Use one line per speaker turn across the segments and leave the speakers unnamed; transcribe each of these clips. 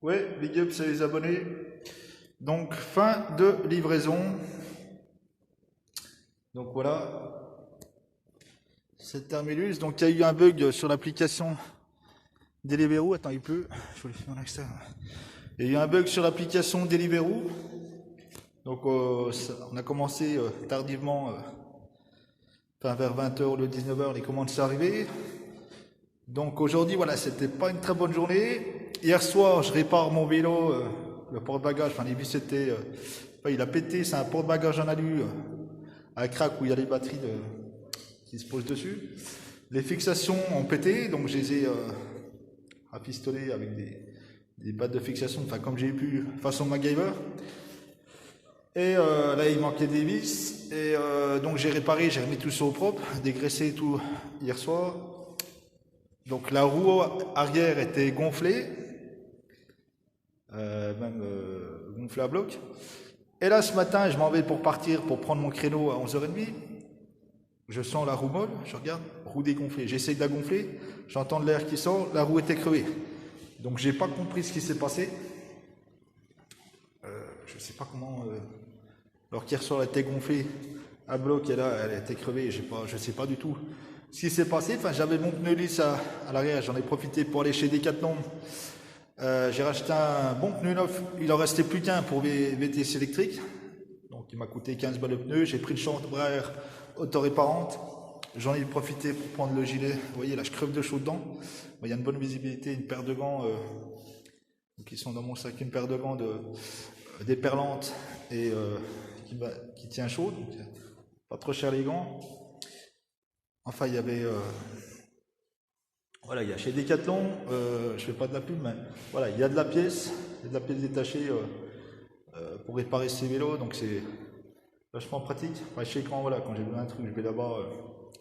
Ouais, big up, c'est les abonnés. Donc, fin de livraison. Donc voilà, c'est terminus. Donc, il y a eu un bug sur l'application Deliveroo. Attends, il pleut. Je vous le fais en externe. Il y a eu un bug sur l'application Deliveroo. Donc, on a commencé tardivement, enfin vers 20h ou 19h, les commandes sont arrivées. Donc aujourd'hui, voilà, c'était pas une très bonne journée. Hier soir, je répare mon vélo, le porte-bagages, enfin les vis étaient, enfin, il a pété, c'est un porte-bagages en alu, un crack où il y a les batteries qui se posent dessus. Les fixations ont pété, donc je les ai rafistolées avec des pattes de fixation, enfin comme j'ai pu, façon MacGyver. Et là, il manquait des vis, et donc j'ai réparé, j'ai remis tout ça au propre, dégraissé tout hier soir. Donc la roue arrière était gonflée, même gonflée à bloc. Et là ce matin, je m'en vais pour partir, pour prendre mon créneau à 11h30. Je sens la roue molle, je regarde, roue dégonflée. J'essaye de la gonfler, j'entends de l'air qui sort, la roue était crevée. Donc j'ai pas compris ce qui s'est passé. Je sais pas comment... alors qu'hier soir elle était gonflée à bloc et là elle était crevée, je sais pas du tout ce qui s'est passé. Enfin, j'avais mon pneu lisse à l'arrière, j'en ai profité pour aller chez Decathlon. J'ai racheté un bon pneu neuf, il en restait plus qu'un pour VTC électrique. Donc il m'a coûté 15 balles le pneu, j'ai pris le chambre à air autoréparante. J'en ai profité pour prendre le gilet. Vous voyez là, je creve de chaud dedans. Il y a une bonne visibilité, une paire de gants qui sont dans mon sac, une paire de gants déperlantes et qui tient chaud. Donc, pas trop cher les gants. Enfin, il y avait... voilà, il y a chez Decathlon, je fais pas de la pub, mais voilà, il y a de la pièce, détachée pour réparer ces vélos, donc c'est vachement pratique. Enfin, chez Écran, voilà, quand j'ai besoin d'un truc, je vais là-bas,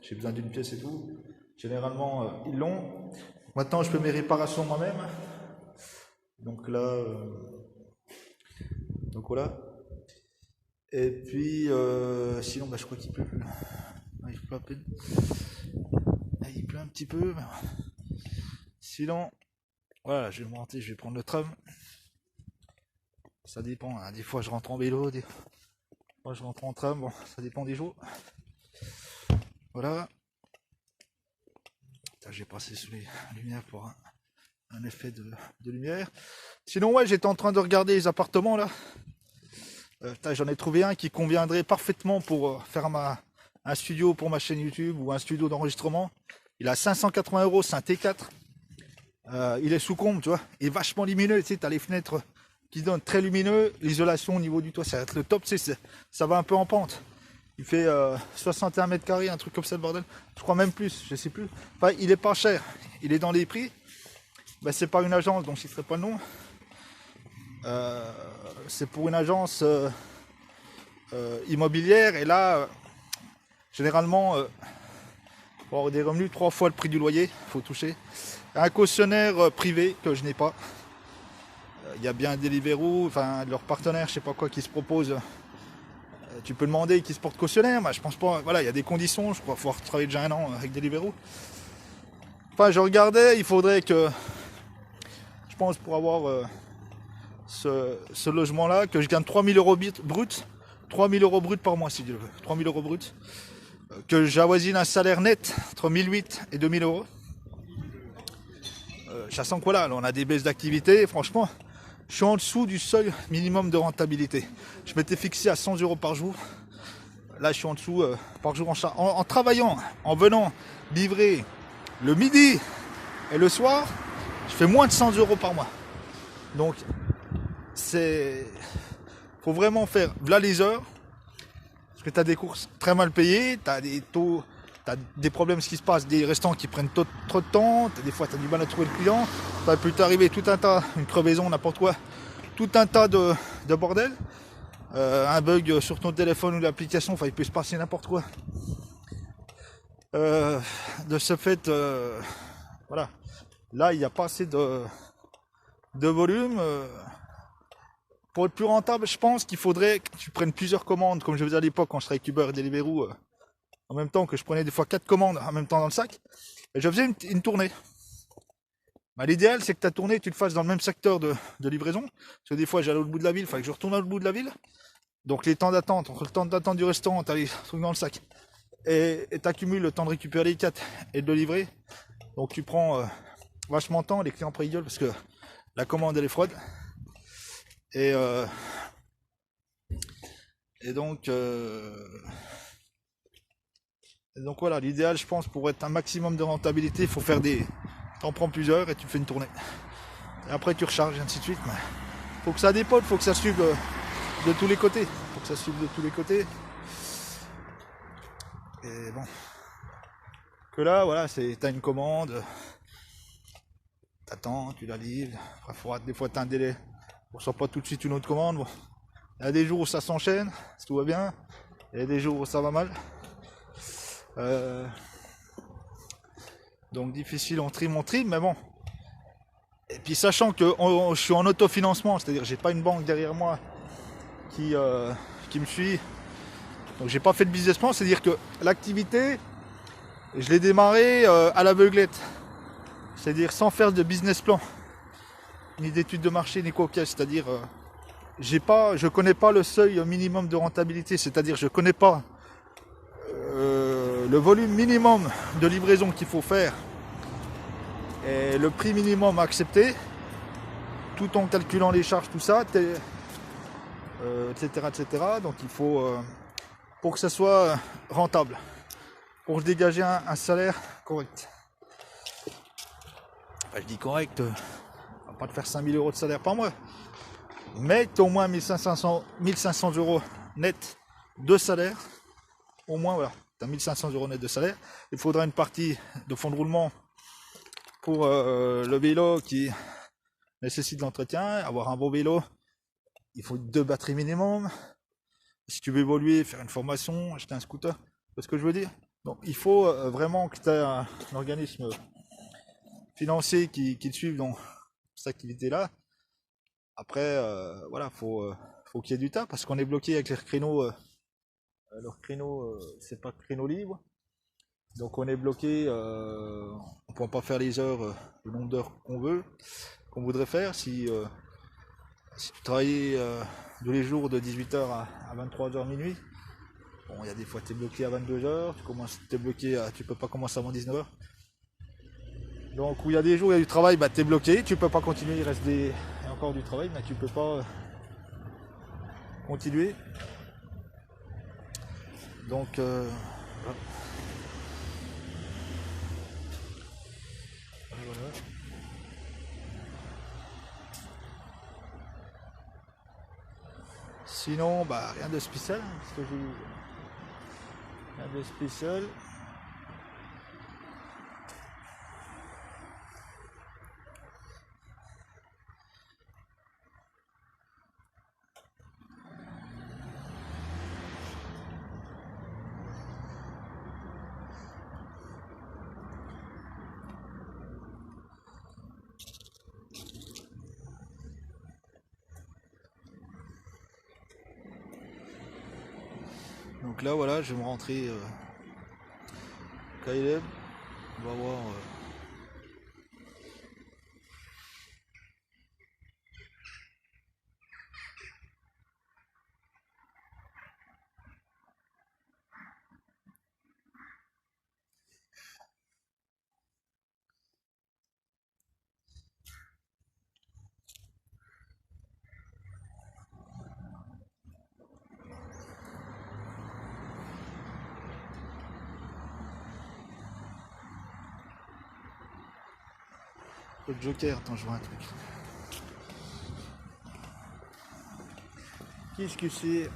j'ai besoin d'une pièce et tout. Généralement, ils l'ont. Maintenant, je fais mes réparations moi-même. Donc là, donc voilà. Et puis, sinon, bah, je crois qu'il pleut plus. Il pleut à peine. Il pleut un petit peu. Mais... sinon, voilà, je vais monter, je vais prendre le tram. Ça dépend. Hein. Des fois, je rentre en vélo, des fois, je rentre en tram. Bon, ça dépend des jours. Voilà. J'ai passé sous les lumières pour un effet de lumière. Sinon, ouais, j'étais en train de regarder les appartements là. J'en ai trouvé un qui conviendrait parfaitement pour faire un studio pour ma chaîne YouTube ou un studio d'enregistrement. Il a 580 €, c'est un T4. Il est sous comble, tu vois. Il est vachement lumineux, tu sais, t'as les fenêtres qui donnent très lumineux. L'isolation au niveau du toit, ça va être le top, tu sais, ça va un peu en pente. Il fait 61 mètres carrés, un truc comme ça, le bordel. Je crois même plus, je sais plus. Enfin, il est pas cher, il est dans les prix. Ben, c'est pas une agence, donc je ne citerai pas le nom. C'est pour une agence immobilière, et là, généralement, pour avoir des revenus, 3 fois le prix du loyer, il faut toucher. Un cautionnaire privé que je n'ai pas. Il y a bien Deliveroo, enfin leur partenaire, je sais pas quoi, qui se propose. Tu peux demander qui se porte cautionnaire, mais je pense pas. Voilà, il y a des conditions, je crois, il faut avoir travaillé déjà 1 an avec Deliveroo. Enfin, je regardais, il faudrait que, je pense, pour avoir ce logement-là, que je gagne 3000 € brut, 3000 € brut par mois si je veux, 3000 € brut, que j'avoisine un salaire net entre 1008 et 2000 €. Sachant que voilà, on a des baisses d'activité, franchement, je suis en dessous du seuil minimum de rentabilité. Je m'étais fixé à 100 € par jour. Là, je suis en dessous par jour en travaillant, en venant livrer le midi et le soir, je fais moins de 100 € par mois. Donc, faut vraiment faire voilà les heures, parce que tu as des courses très mal payées, tu as des taux, tu as des problèmes, ce qui se passe, des restaurants qui prennent trop de temps, des fois tu as du mal à trouver le client, ça peut t'arriver tout un tas, une crevaison, n'importe quoi, tout un tas de bordel, un bug sur ton téléphone ou l'application, enfin il peut se passer n'importe quoi. De ce fait, voilà, là il n'y a pas assez de volume. Pour être plus rentable, je pense qu'il faudrait que tu prennes plusieurs commandes, comme je faisais à l'époque quand je travaillais avec Uber et Deliveroo, en même temps, que je prenais des fois 4 commandes en même temps dans le sac, et je faisais une tournée. Bah, l'idéal, c'est que ta tournée, tu le fasses dans le même secteur de livraison. Parce que des fois, j'allais au bout de la ville, il fallait que je retourne à l'autre bout de la ville. Donc les temps d'attente, entre le temps d'attente du restaurant, tu as les trucs dans le sac, et tu accumules le temps de récupérer les 4 et de le livrer. Donc tu prends vachement de temps, les clients après ils gueulent parce que la commande elle est froide. Et, euh, et donc voilà, l'idéal je pense pour être un maximum de rentabilité, il faut faire t'en prends plusieurs et tu fais une tournée. Et après tu recharges et ainsi de suite. Mais faut que ça dépote, faut que ça suive de tous les côtés. Faut que ça suive de tous les côtés. Et bon. Que là, voilà, t'as une commande, t'attends, tu la livres. Après, des fois t'as un délai. On reçoit pas tout de suite une autre commande. Bon. Il y a des jours où ça s'enchaîne, si tout va bien. Il y a des jours où ça va mal. Donc difficile, on trime, mais bon. Et puis sachant que je suis en autofinancement, c'est-à-dire j'ai pas une banque derrière moi qui me suit. Donc j'ai pas fait de business plan, c'est-à-dire que l'activité, je l'ai démarré à l'aveuglette. C'est-à-dire sans faire de business plan, ni d'études de marché, ni quoi que ce soit. C'est-à-dire je connais pas le seuil minimum de rentabilité, c'est-à-dire je connais pas le volume minimum de livraison qu'il faut faire et le prix minimum à accepter, tout en calculant les charges, tout ça, etc., etc. Donc il faut, pour que ça soit rentable, pour dégager un salaire correct. Enfin, je dis correct, on va pas te faire 5000 € de salaire par mois, mais tu as au moins 1500 € net de salaire, au moins voilà. Tu as 1500 € net de salaire. Il faudra une partie de fonds de roulement pour le vélo qui nécessite l'entretien. Avoir un beau vélo, il faut 2 batteries minimum. Si tu veux évoluer, faire une formation, acheter un scooter, c'est ce que je veux dire. Donc il faut vraiment que tu aies un organisme financier qui te suive dans cette activité-là. Après, voilà, faut qu'il y ait du tas parce qu'on est bloqué avec les créneaux. Leur créneau, c'est pas créneau libre. Donc on est bloqué, on ne peut pas faire les heures, le nombre d'heures qu'on veut, qu'on voudrait faire. Si tu travaillais tous les jours de 18h à 23h minuit, bon, il y a des fois tu es bloqué à 22h, tu peux pas commencer avant 19h. Donc où il y a des jours où il y a du travail, bah, tu es bloqué, tu peux pas continuer, il reste encore du travail, mais tu peux pas continuer. Donc voilà. Sinon, bah rien de spécial, parce que rien de spécial. Donc là, voilà, je vais me rentrer KLM. On va voir. Le Joker, attends, je vois un truc. Qu'est-ce que c'est?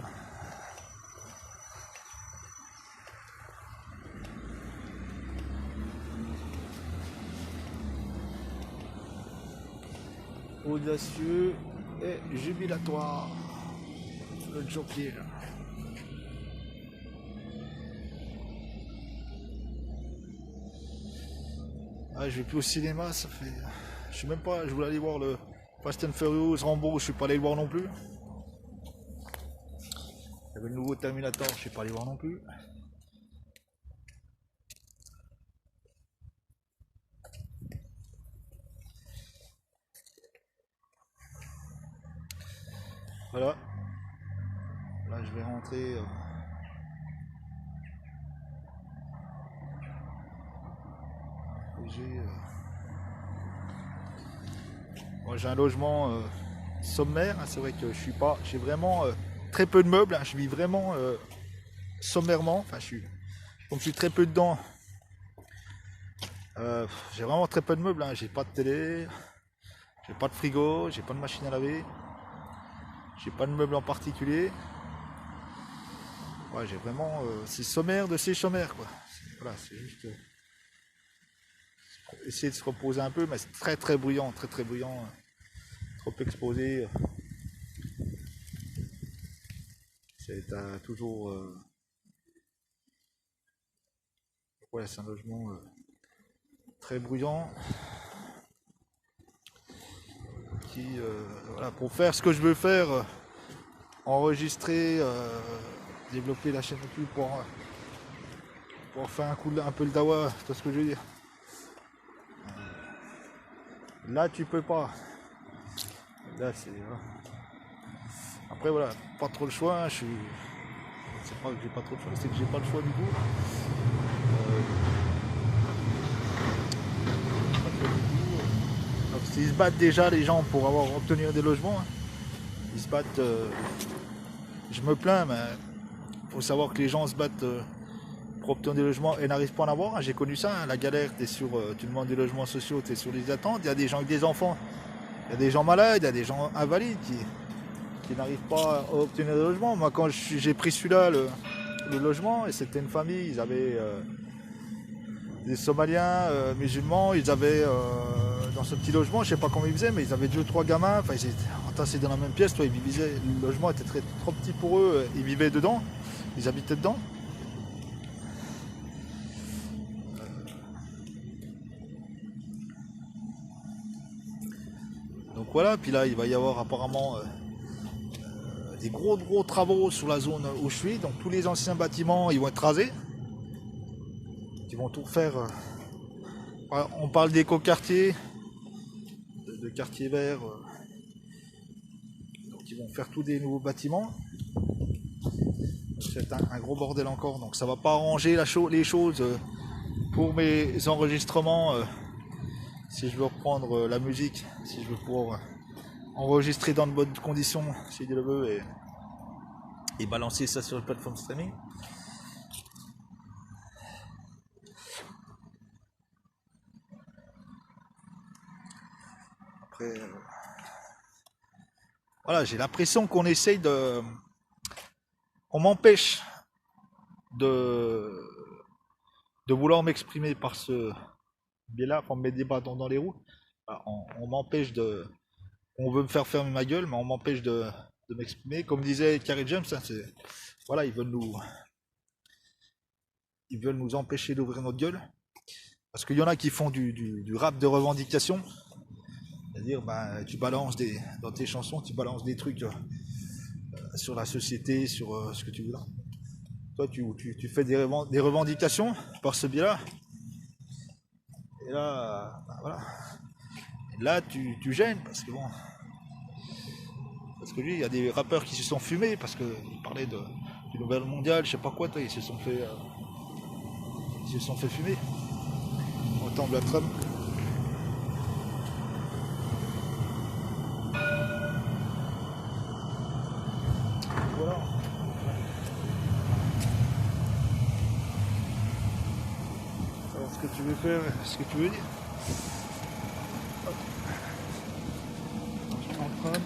Audacieux et jubilatoire. Le Joker. Ah, je vais plus au cinéma, ça fait. Je sais même pas, je voulais aller voir le Fast and Furious Rambo, je suis pas allé le voir non plus. Il y avait le nouveau Terminator, je suis pas allé voir non plus. Voilà. Là, je vais rentrer. Moi, j'ai un logement sommaire. Hein, c'est vrai que je suis pas. J'ai vraiment très peu de meubles. Hein, je vis vraiment sommairement. Enfin, comme je suis très peu dedans. J'ai vraiment très peu de meubles. Hein, j'ai pas de télé. J'ai pas de frigo. J'ai pas de machine à laver. J'ai pas de meubles en particulier. Ouais, j'ai vraiment. C'est sommaire de ces sommaires, quoi. Voilà, c'est juste. Essayer de se reposer un peu, mais c'est très très bruyant, très très bruyant. Trop exposé. C'est toujours. Ouais, c'est un logement très bruyant. Qui, voilà, pour faire ce que je veux faire, enregistrer, développer la chaîne YouTube pour faire un peu le dawa, tu vois ce que je veux dire. Là, tu peux pas. Là, c'est. Voilà. Après, voilà, pas trop le choix. C'est pas que j'ai pas trop le choix, c'est que j'ai pas le choix du tout. Donc, ils se battent déjà, les gens, pour obtenir des logements. Hein. Ils se battent. Je me plains, mais il faut savoir que les gens se battent pour obtenir des logements et n'arrivent pas à en avoir. Hein. J'ai connu ça, hein, la galère, tu demandes des logements sociaux, tu es sur les attentes. Il y a des gens avec des enfants, il y a des gens malades, il y a des gens invalides qui n'arrivent pas à obtenir des logements. Moi, quand j'ai pris celui-là, le logement, et c'était une famille, ils avaient des Somaliens musulmans, ils avaient dans ce petit logement, je sais pas comment ils faisaient, mais ils avaient 2 ou 3 gamins, enfin ils étaient entassés dans la même pièce, toi, le logement était trop petit pour eux, ils vivaient dedans, ils habitaient dedans. Donc voilà, puis là il va y avoir apparemment des gros travaux sur la zone où je suis, donc tous les anciens bâtiments ils vont être rasés, ils vont tout faire. On parle d'éco-quartiers, de quartiers verts, donc ils vont faire tous des nouveaux bâtiments. C'est un gros bordel encore, donc ça va pas arranger les choses pour mes enregistrements. Si je veux reprendre la musique, si je veux pouvoir enregistrer dans de bonnes conditions, si Dieu le veut, et balancer ça sur la plateforme streaming. Après, voilà, j'ai l'impression qu'on essaye de... On m'empêche de vouloir m'exprimer par ce biais-là, pour me mettre des bâtons dans les roues. On m'empêche de... On veut me faire fermer ma gueule, mais on m'empêche de m'exprimer. Comme disait Carrie James, hein, voilà, ils veulent nous empêcher d'ouvrir notre gueule. Parce qu'il y en a qui font du rap de revendication. C'est-à-dire, tu balances dans tes chansons, tu balances des trucs sur la société, sur ce que tu veux là. Toi, tu fais des revendications par ce biais-là. Et là, voilà. Et là, tu gênes, parce que bon... Parce que lui, il y a des rappeurs qui se sont fumés, parce qu'ils parlaient du Nouvel Mondial, je sais pas quoi, ils se sont fait fumer. Au temps de la Trump. Voilà. Alors, ce que tu veux faire, ce que tu veux dire. Je suis en train